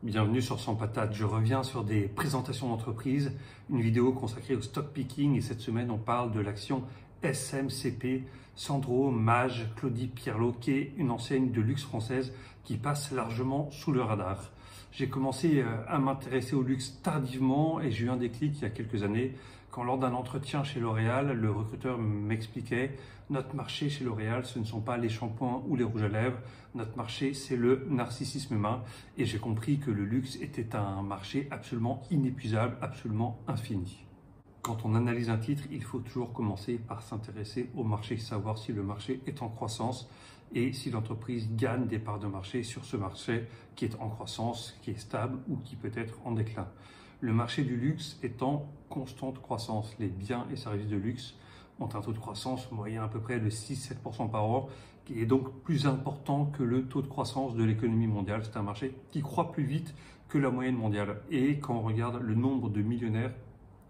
Bienvenue sur Sans Patate. Je reviens sur des présentations d'entreprise, une vidéo consacrée au stock picking et cette semaine on parle de l'action SMCP, Sandro, Maje, Claudie Pierlot, qui est une enseigne de luxe française qui passe largement sous le radar. J'ai commencé à m'intéresser au luxe tardivement et j'ai eu un déclic il y a quelques années quand lors d'un entretien chez L'Oréal, le recruteur m'expliquait notre marché chez L'Oréal, ce ne sont pas les shampoings ou les rouges à lèvres, notre marché c'est le narcissisme humain et j'ai compris que le luxe était un marché absolument inépuisable, absolument infini. Quand on analyse un titre, il faut toujours commencer par s'intéresser au marché, savoir si le marché est en croissance et si l'entreprise gagne des parts de marché sur ce marché qui est en croissance, qui est stable ou qui peut être en déclin. Le marché du luxe est en constante croissance. Les biens et services de luxe ont un taux de croissance moyen à peu près de 6-7% par an, qui est donc plus important que le taux de croissance de l'économie mondiale. C'est un marché qui croît plus vite que la moyenne mondiale. Et quand on regarde le nombre de millionnaires,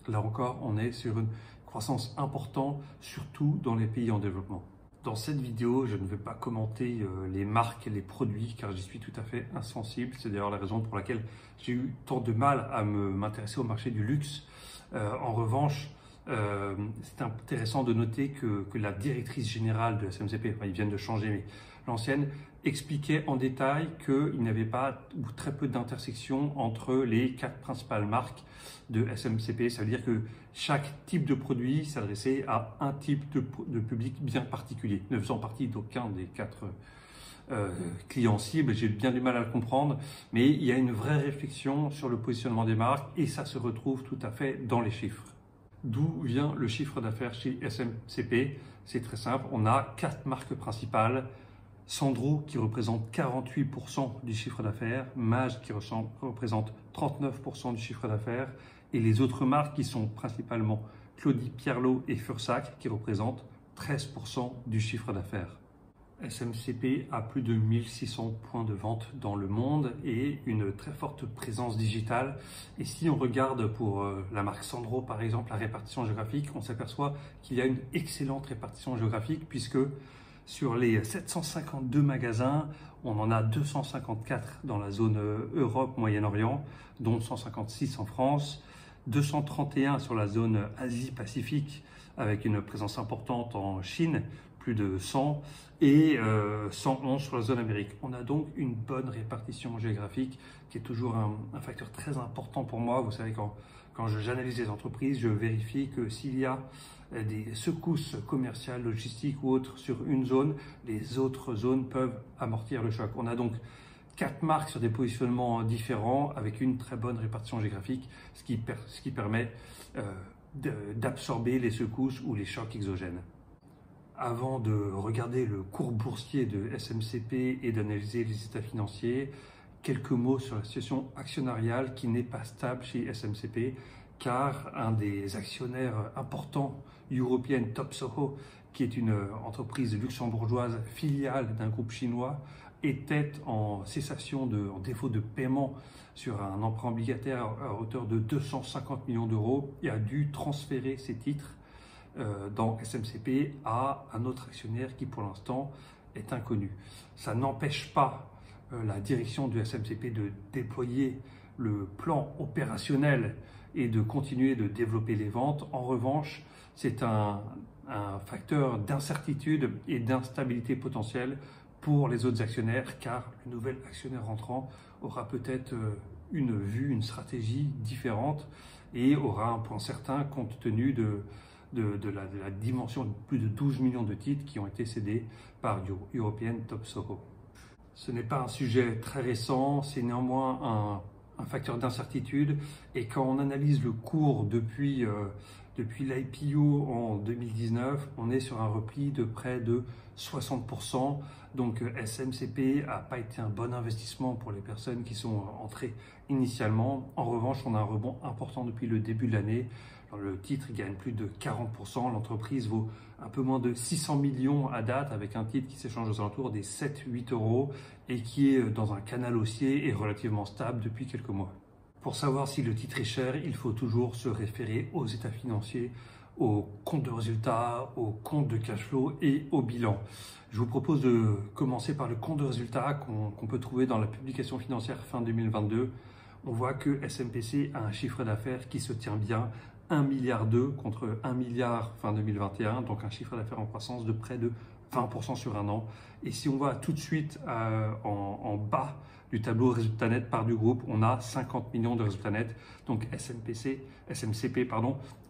là encore, on est sur une croissance importante, surtout dans les pays en développement. Dans cette vidéo, je ne vais pas commenter les marques et les produits car j'y suis tout à fait insensible. C'est d'ailleurs la raison pour laquelle j'ai eu tant de mal à m'intéresser au marché du luxe. En revanche, c'est intéressant de noter que la directrice générale de SMCP, ils viennent de changer, mais l'ancienne, expliquait en détail qu'il n'y avait pas ou très peu d'intersection entre les 4 principales marques de SMCP. Ça veut dire que chaque type de produit s'adressait à un type de public bien particulier, ne faisant partie d'aucun des 4 clients cibles. J'ai bien du mal à le comprendre, mais il y a une vraie réflexion sur le positionnement des marques et ça se retrouve tout à fait dans les chiffres. D'où vient le chiffre d'affaires chez SMCP? C'est très simple, on a 4 marques principales. Sandro qui représente 48% du chiffre d'affaires, Maje qui représente 39% du chiffre d'affaires et les autres marques qui sont principalement Claudie Pierlot et Fursac qui représentent 13% du chiffre d'affaires. SMCP a plus de 1600 points de vente dans le monde et une très forte présence digitale. Et si on regarde pour la marque Sandro par exemple, la répartition géographique, on s'aperçoit qu'il y a une excellente répartition géographique puisque sur les 752 magasins, on en a 254 dans la zone Europe, Moyen-Orient, dont 156 en France, 231 sur la zone Asie-Pacifique, avec une présence importante en Chine, plus de 100, et 111 sur la zone Amérique. On a donc une bonne répartition géographique qui est toujours un facteur très important pour moi. Vous savez, quand j'analyse les entreprises, je vérifie que s'il y a des secousses commerciales, logistiques ou autres sur une zone, les autres zones peuvent amortir le choc. On a donc 4 marques sur des positionnements différents avec une très bonne répartition géographique, ce qui permet d'absorber les secousses ou les chocs exogènes. Avant de regarder le cours boursier de SMCP et d'analyser les états financiers, quelques mots sur la situation actionnariale qui n'est pas stable chez SMCP, car un des actionnaires importants, European Top Soho, qui est une entreprise luxembourgeoise filiale d'un groupe chinois, était en cessation en défaut de paiement sur un emprunt obligataire à hauteur de 250 millions d'euros et a dû transférer ses titres dans SMCP à un autre actionnaire qui pour l'instant est inconnu. Ça n'empêche pas la direction du SMCP de déployer le plan opérationnel et de continuer de développer les ventes. En revanche, c'est un facteur d'incertitude et d'instabilité potentielle pour les autres actionnaires car le nouvel actionnaire rentrant aura peut-être une vue, une stratégie différente et aura un point certain compte tenu de la dimension de plus de 12 millions de titres qui ont été cédés par European Top Soho. Ce n'est pas un sujet très récent, c'est néanmoins un facteur d'incertitude et quand on analyse le cours depuis l'IPO en 2019, on est sur un repli de près de 60%. Donc SMCP n'a pas été un bon investissement pour les personnes qui sont entrées initialement. En revanche, on a un rebond important depuis le début de l'année. Le titre gagne plus de 40%. L'entreprise vaut un peu moins de 600 millions à date avec un titre qui s'échange aux alentours des 7-8 euros et qui est dans un canal haussier et relativement stable depuis quelques mois. Pour savoir si le titre est cher, il faut toujours se référer aux états financiers, au compte de résultat, au compte de cash flow et au bilan. Je vous propose de commencer par le compte de résultat qu'on peut trouver dans la publication financière fin 2022. On voit que SMPC a un chiffre d'affaires qui se tient bien, 1,2 milliard contre 1 milliard fin 2021, donc un chiffre d'affaires en croissance de près de 20% sur un an. Et si on va tout de suite en bas du tableau résultat net par du groupe, on a 50 millions de résultats nets. Donc SMCP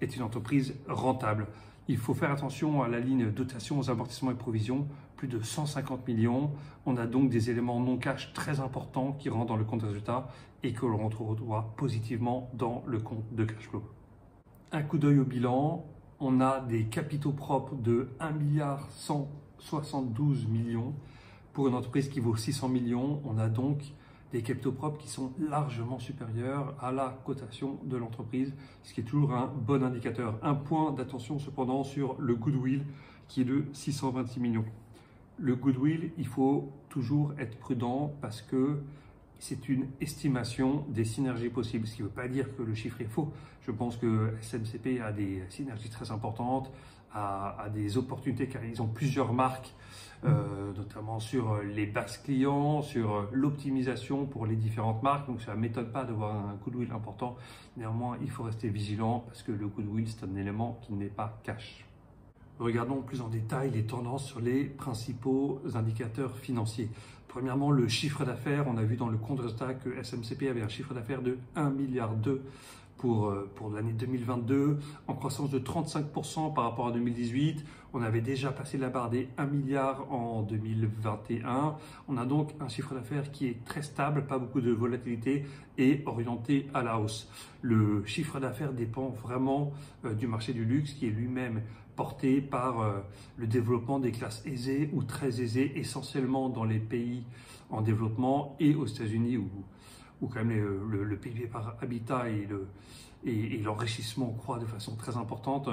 est une entreprise rentable. Il faut faire attention à la ligne dotation aux amortissements et provisions, plus de 150 millions. On a donc des éléments non cash très importants qui rentrent dans le compte de résultat et que l'on retrouvera positivement dans le compte de cash flow. Un coup d'œil au bilan, on a des capitaux propres de 1,172 milliard pour une entreprise qui vaut 600 millions. On a donc des capitaux propres qui sont largement supérieurs à la cotation de l'entreprise, ce qui est toujours un bon indicateur. Un point d'attention cependant sur le goodwill qui est de 626 millions. Le goodwill, il faut toujours être prudent parce que c'est une estimation des synergies possibles, ce qui ne veut pas dire que le chiffre est faux. Je pense que SMCP a des synergies très importantes, a des opportunités car ils ont plusieurs marques, notamment sur les bases clients, sur l'optimisation pour les différentes marques. Donc ça ne m'étonne pas d'avoir un goodwill important. Néanmoins, il faut rester vigilant parce que le goodwill, c'est un élément qui n'est pas cash. Regardons plus en détail les tendances sur les principaux indicateurs financiers. Premièrement, le chiffre d'affaires. On a vu dans le compte de résultat que SMCP avait un chiffre d'affaires de 1,2 milliard pour l'année 2022, en croissance de 35% par rapport à 2018. On avait déjà passé la barre des 1 milliard en 2021. On a donc un chiffre d'affaires qui est très stable, pas beaucoup de volatilité et orienté à la hausse. Le chiffre d'affaires dépend vraiment du marché du luxe qui est lui-même porté par le développement des classes aisées ou très aisées, essentiellement dans les pays en développement et aux États-Unis où quand même le PIB par habitat et l'enrichissement croît de façon très importante.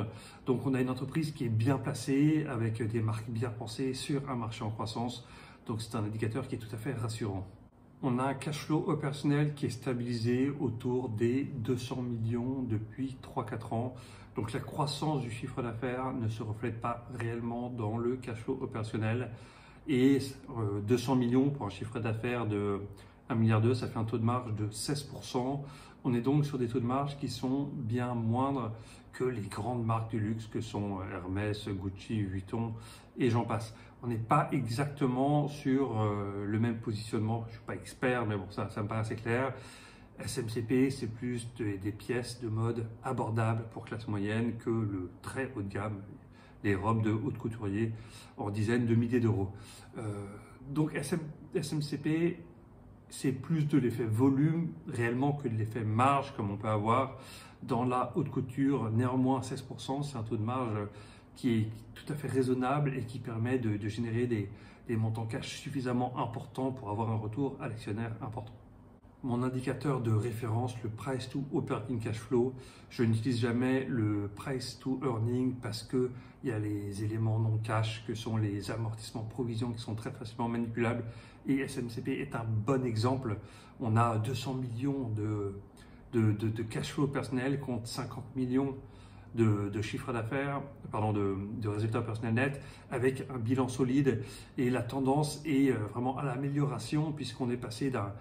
Donc on a une entreprise qui est bien placée avec des marques bien pensées sur un marché en croissance. Donc c'est un indicateur qui est tout à fait rassurant. On a un cash flow opérationnel qui est stabilisé autour des 200 millions depuis 3-4 ans. Donc la croissance du chiffre d'affaires ne se reflète pas réellement dans le cash flow opérationnel. Et 200 millions pour un chiffre d'affaires de 1,2 milliard, ça fait un taux de marge de 16%. On est donc sur des taux de marge qui sont bien moindres que les grandes marques du luxe que sont Hermès, Gucci, Vuitton et j'en passe. On n'est pas exactement sur le même positionnement. Je ne suis pas expert, mais bon, ça me paraît assez clair. SMCP, c'est plus des pièces de mode abordables pour classe moyenne que le très haut de gamme, les robes de haute couturier en dizaines de milliers d'euros. Donc SMCP, c'est plus de l'effet volume réellement que de l'effet marge comme on peut avoir dans la haute couture. Néanmoins, 16%, c'est un taux de marge qui est tout à fait raisonnable et qui permet de générer des montants cash suffisamment importants pour avoir un retour à l'actionnaire important. Mon indicateur de référence, le Price to Operating Cash Flow, je n'utilise jamais le Price to Earning parce qu'il y a les éléments non cash que sont les amortissements provisions qui sont très facilement manipulables et SMCP est un bon exemple. On a 200 millions de cash flow personnel contre 50 millions de chiffre d'affaires, de résultats personnels nets avec un bilan solide et la tendance est vraiment à l'amélioration puisqu'on est passé d'un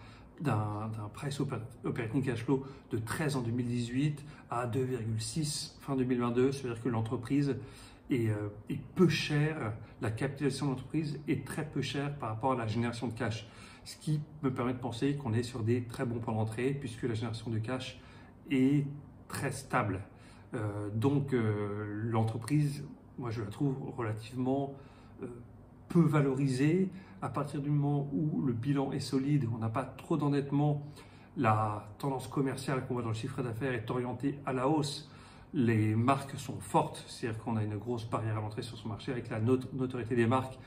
price operating cash flow de 13 en 2018 à 2,6 fin 2022, c'est-à-dire que l'entreprise est peu chère, la capitalisation de l'entreprise est très peu chère par rapport à la génération de cash, ce qui me permet de penser qu'on est sur des très bons points d'entrée puisque la génération de cash est très stable. Donc l'entreprise, moi je la trouve relativement peu valorisée à partir du moment où le bilan est solide, on n'a pas trop d'endettement, la tendance commerciale qu'on voit dans le chiffre d'affaires est orientée à la hausse, les marques sont fortes, c'est-à-dire qu'on a une grosse barrière à l'entrée sur ce marché avec la notoriété des marques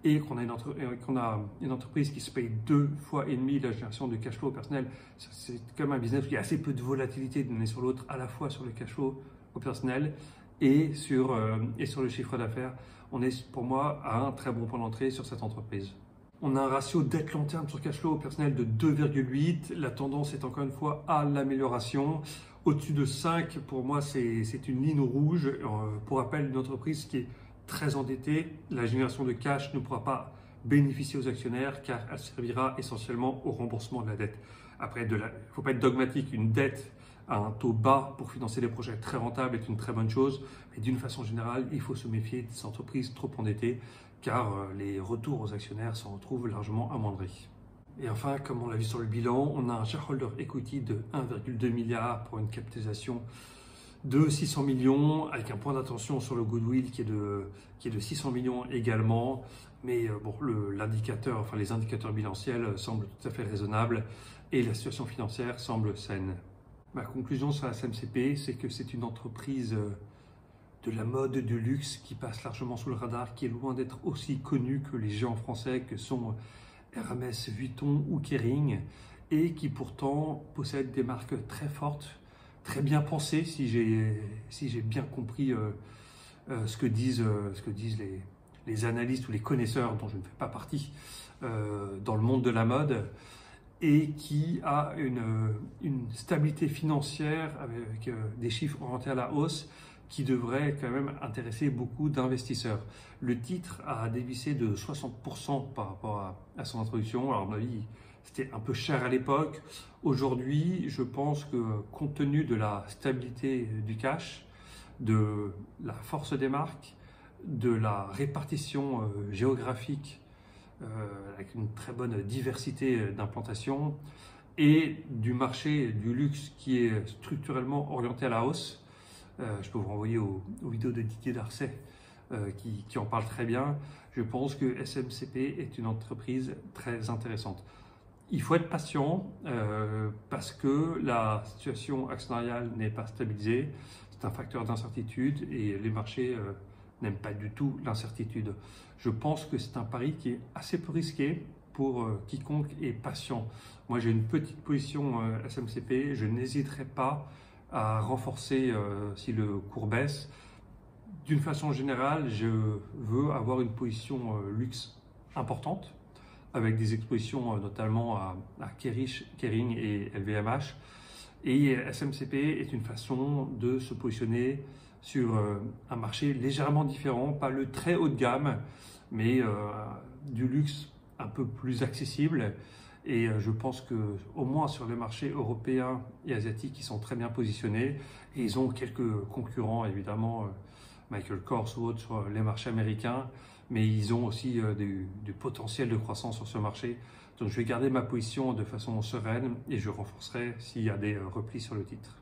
et qu'on a une entreprise qui se paye 2,5 fois la génération de cash flow personnel. C'est quand même un business où il y a assez peu de volatilité d'une année sur l'autre, à la fois sur le cash flow au personnel et sur le chiffre d'affaires. On est pour moi à un très bon point d'entrée sur cette entreprise. On a un ratio dette long terme sur cash flow personnel de 2,8. La tendance est encore une fois à l'amélioration. Au-dessus de 5, pour moi, c'est une ligne rouge. Pour rappel, une entreprise qui est très endettée, la génération de cash ne pourra pas bénéficier aux actionnaires car elle servira essentiellement au remboursement de la dette. Après, il ne faut pas être dogmatique. Une dette à un taux bas pour financer des projets très rentables est une très bonne chose. Mais d'une façon générale, il faut se méfier des entreprises trop endettées car les retours aux actionnaires s'en retrouvent largement amoindris. Et enfin, comme on l'a vu sur le bilan, on a un shareholder equity de 1,2 milliard pour une capitalisation de 600 millions, avec un point d'attention sur le goodwill qui est de 600 millions également. Mais bon, les indicateurs bilanciels semblent tout à fait raisonnables et la situation financière semble saine. Ma conclusion sur la SMCP, c'est que c'est une entreprise de la mode, du luxe, qui passe largement sous le radar, qui est loin d'être aussi connue que les géants français que sont Hermès, Vuitton ou Kering, et qui pourtant possède des marques très fortes, très bien pensées, si j'ai bien compris ce que disent les analystes ou les connaisseurs, dont je ne fais pas partie, dans le monde de la mode, et qui a une stabilité financière avec des chiffres orientés à la hausse, qui devrait quand même intéresser beaucoup d'investisseurs. Le titre a dévissé de 60% par rapport à son introduction. Alors, à mon avis, c'était un peu cher à l'époque. Aujourd'hui, je pense que compte tenu de la stabilité du cash, de la force des marques, de la répartition géographique avec une très bonne diversité d'implantation et du marché du luxe qui est structurellement orienté à la hausse, je peux vous renvoyer aux vidéos de Didier Darcet qui en parle très bien. Je pense que SMCP est une entreprise très intéressante. Il faut être patient parce que la situation actionnariale n'est pas stabilisée. C'est un facteur d'incertitude et les marchés n'aiment pas du tout l'incertitude. Je pense que c'est un pari qui est assez peu risqué pour quiconque est patient. Moi, j'ai une petite position SMCP. Je n'hésiterai pas à renforcer si le cours baisse. D'une façon générale, je veux avoir une position luxe importante avec des expositions notamment à Kering et LVMH. Et SMCP est une façon de se positionner sur un marché légèrement différent, pas le très haut de gamme, mais du luxe un peu plus accessible. Et je pense qu'au moins sur les marchés européens et asiatiques, ils sont très bien positionnés. Et ils ont quelques concurrents, évidemment, Michael Kors ou autres sur les marchés américains. Mais ils ont aussi du potentiel de croissance sur ce marché. Donc je vais garder ma position de façon sereine et je renforcerai s'il y a des replis sur le titre.